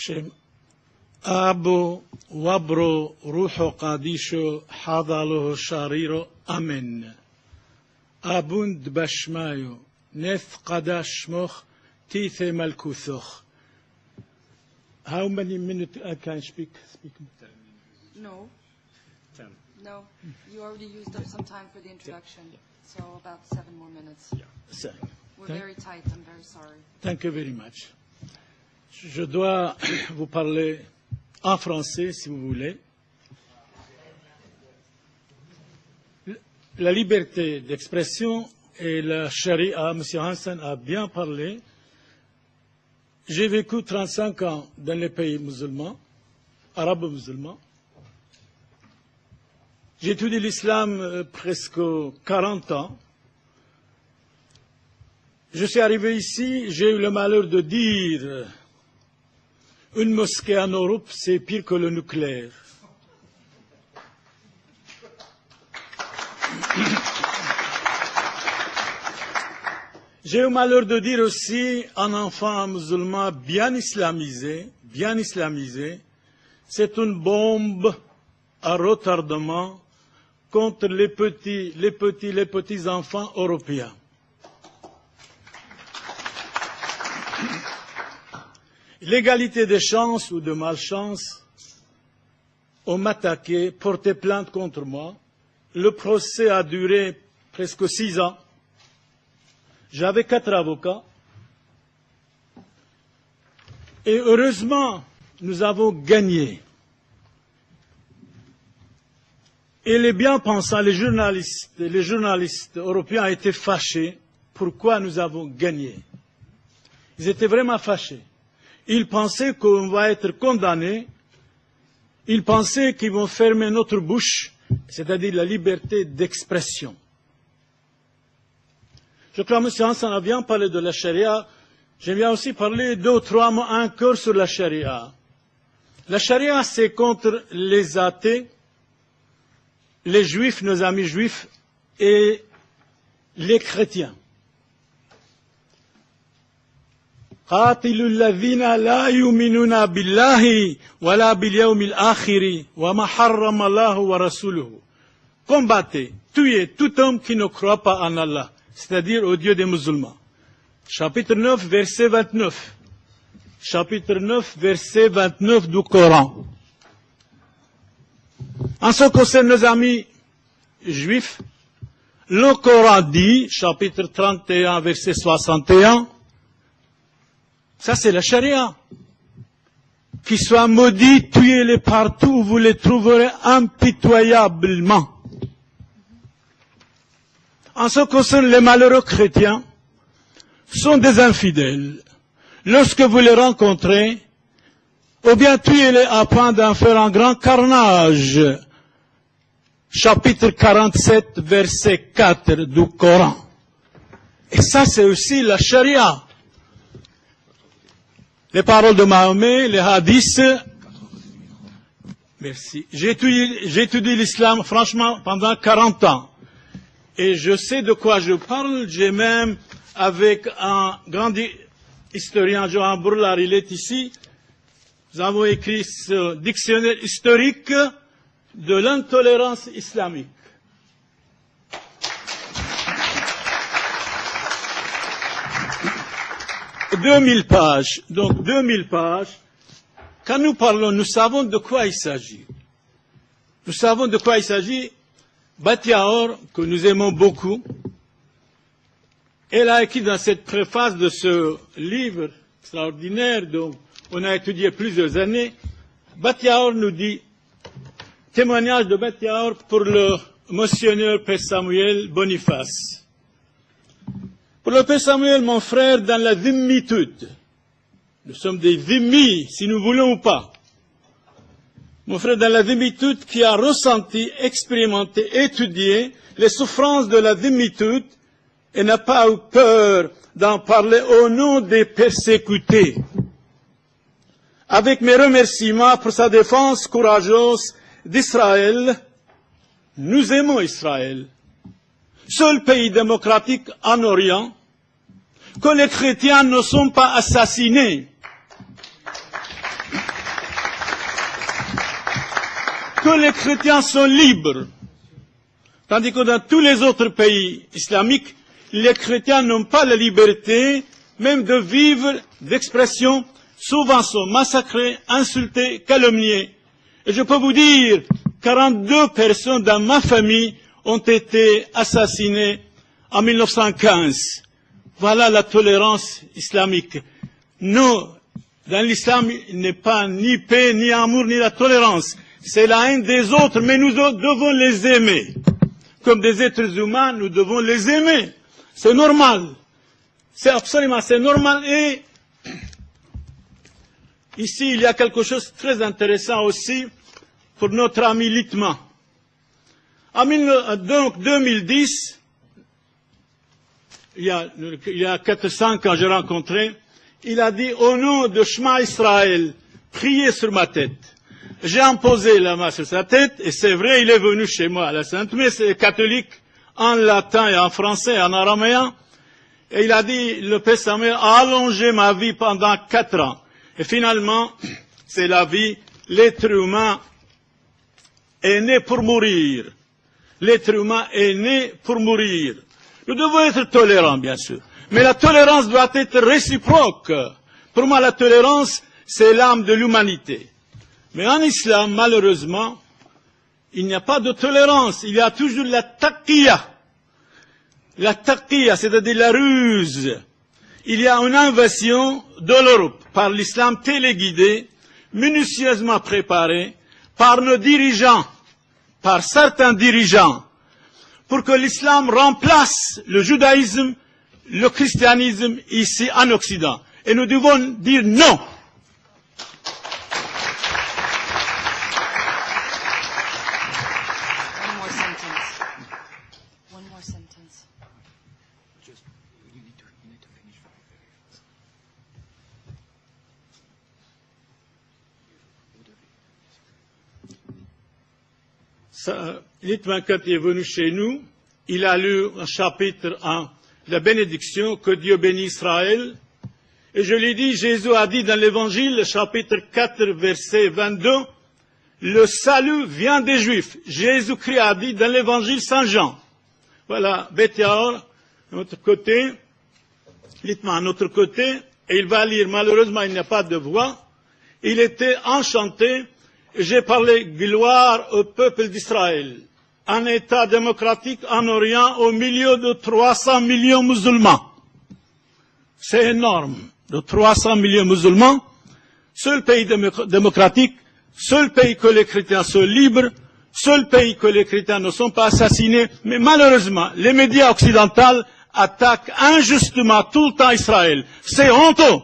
شم أبو وبرو روحو قاديشو حاضاله شاريرو أمن أبوند بشمايو نث قداش مخ تيثي ملكوثوخ. How many minutes I can speak? No. 10. No. You already used up some time for the introduction. So about 7 more minutes. We're very tight. I'm very sorry. Thank you very much. Je dois vous parler en français, si vous voulez. La liberté d'expression et la charia, M. Hansen a bien parlé. J'ai vécu 35 ans dans les pays musulmans, arabes musulmans. J'ai étudié l'islam presque 40 ans. Je suis arrivé ici, j'ai eu le malheur de dire une mosquée en Europe, c'est pire que le nucléaire. J'ai eu le malheur de dire aussi un enfant musulman bien islamisé, c'est une bombe à retardement contre les petits enfants européens. L'égalité des chances ou de malchance, on m'a attaqué, porté plainte contre moi. Le procès a duré presque 6 ans. J'avais 4 avocats. Et heureusement, nous avons gagné. Et les bien-pensants, les journalistes européens étaient fâchés. Pourquoi nous avons gagné? Ils étaient vraiment fâchés. Ils pensaient qu'on va être condamnés. Ils pensaient qu'ils vont fermer notre bouche, c'est-à-dire la liberté d'expression. Je crois que M. Hansen a bien parlé de la charia. J'aime bien aussi parler 2 ou 3 mots encore sur la charia. La charia, c'est contre les athées, les juifs, nos amis juifs, et les chrétiens. قاتلوا الذين لا يؤمنون بالله ولا باليوم الآخر وما حرم الله ورسوله. Combattez, tuez tout homme qui ne croit pas en Allah, c'est-à-dire au Dieu des musulmans. Chapitre 9, verset 29. Chapitre 9, verset 29 du Coran. En ce qui concerne nos amis juifs, le Coran dit, chapitre 31, verset 61, ça c'est la charia. Qu'ils soient maudits, tuez-les partout où vous les trouverez impitoyablement. En ce qui concerne les malheureux chrétiens, sont des infidèles. Lorsque vous les rencontrez, ou bien tuez-les afin d'en faire un grand carnage. Chapitre 47, verset 4 du Coran. Et ça c'est aussi la charia. Les paroles de Mahomet, les hadiths. Merci. J'ai étudié l'islam, franchement, pendant 40 ans. Et je sais de quoi je parle. J'ai même, avec un grand historien, Johan Bourlar, il est ici. Nous avons écrit ce dictionnaire historique de l'intolérance islamique. 2000 pages. Donc 2000 pages. Quand nous parlons, nous savons de quoi il s'agit. Nous savons de quoi il s'agit. Batiaor, que nous aimons beaucoup, elle a écrit dans cette préface de ce livre extraordinaire dont on a étudié plusieurs années, Batiaor nous dit, témoignage de Batiaor pour le monseigneur Père Samuel Boniface. Pour le Père Samuel, mon frère, dans la dhimmitude, nous sommes des dhimmis, si nous voulons ou pas. Mon frère, dans la dhimmitude, qui a ressenti, expérimenté, étudié les souffrances de la dhimmitude et n'a pas eu peur d'en parler au nom des persécutés. Avec mes remerciements pour sa défense courageuse d'Israël, nous aimons Israël. Seul pays démocratique en Orient, que les chrétiens ne sont pas assassinés. que les chrétiens sont libres. Tandis que dans tous les autres pays islamiques, les chrétiens n'ont pas la liberté même de vivre d'expression, souvent sont massacrés, insultés, calomniés. Et je peux vous dire, 42 personnes dans ma famille ont été assassinées en 1915. Voilà la tolérance islamique. Nous, dans l'islam, il n'est pas ni paix, ni amour, ni la tolérance. C'est la haine des autres, mais nous devons les aimer. Comme des êtres humains, nous devons les aimer. C'est normal. C'est absolument, c'est normal. Et ici, il y a quelque chose de très intéressant aussi pour notre ami Litman. En 2010, il y a 400 ans, j'ai rencontré, il a dit, au nom de Shema Israël, priez sur ma tête. J'ai imposé la main sur sa tête, et c'est vrai, il est venu chez moi à la Sainte Messe catholique, en latin et en français, en araméen, et il a dit, le Père Samuel a allongé ma vie pendant 4 ans. Et finalement, c'est la vie, l'être humain est né pour mourir. L'être humain est né pour mourir. Nous devons être tolérants, bien sûr. Mais la tolérance doit être réciproque. Pour moi, la tolérance, c'est l'âme de l'humanité. Mais en islam, malheureusement, il n'y a pas de tolérance. Il y a toujours la taqiyya. La taqiyya, c'est-à-dire la ruse. Il y a une invasion de l'Europe par l'islam téléguidé, minutieusement préparé par nos dirigeants, par certains dirigeants, pour que l'islam remplace le judaïsme, le christianisme ici en Occident. Et nous devons dire non. One more sentence. Litman, quand il est venu chez nous, il a lu un chapitre 1, la bénédiction, que Dieu bénit Israël. Et je lui ai dit, Jésus a dit dans l'Évangile, chapitre 4, verset 22, le salut vient des Juifs. Jésus-Christ a dit dans l'Évangile Saint Jean. Voilà, Betyaor, de notre côté, Litman, à notre côté, et il va lire, malheureusement, il n'y a pas de voix. Il était enchanté. J'ai parlé gloire au peuple d'Israël, un État démocratique en Orient au milieu de 300 millions de musulmans. C'est énorme, de 300 millions de musulmans, seul pays démocratique, seul pays que les chrétiens sont libres, seul pays que les chrétiens ne sont pas assassinés, mais malheureusement, les médias occidentaux attaquent injustement tout le temps Israël. C'est honteux.